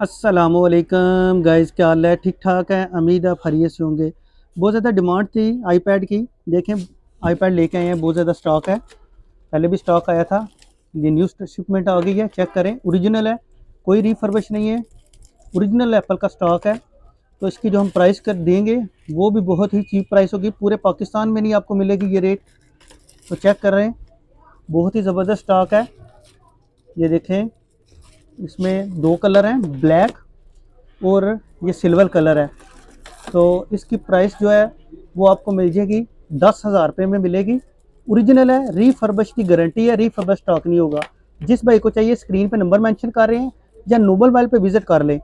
अस्सलामुअलैकुम गाइस, क्या हाल है? ठीक ठाक है, उम्मीद है आप खैरियत से होंगे। बहुत ज़्यादा डिमांड थी आईपैड की। देखें, आईपैड लेके आए हैं, बहुत ज़्यादा स्टॉक है। पहले भी स्टॉक आया था, ये न्यू शिपमेंट आ गई है। चेक करें, ओरिजिनल है, कोई रिफर्बिश नहीं है, ओरिजिनल एप्पल का स्टॉक है। तो इसकी जो हम प्राइस कर देंगे वो भी बहुत ही चीप प्राइस होगी, पूरे पाकिस्तान में नहीं आपको मिलेगी ये रेट। तो चेक कर रहे हैं, बहुत ही ज़बरदस्त स्टॉक है। ये देखें, इसमें दो कलर हैं, ब्लैक और ये सिल्वर कलर है। तो इसकी प्राइस जो है वो आपको मिल जाएगी 10,000 रुपये में मिलेगी। ओरिजिनल है, रीफर्बिश की गारंटी है, रीफर्बिश स्टॉक नहीं होगा। जिस भाई को चाहिए स्क्रीन पे नंबर मेंशन कर रहे हैं या नोबल वाइल पे विजिट कर लें।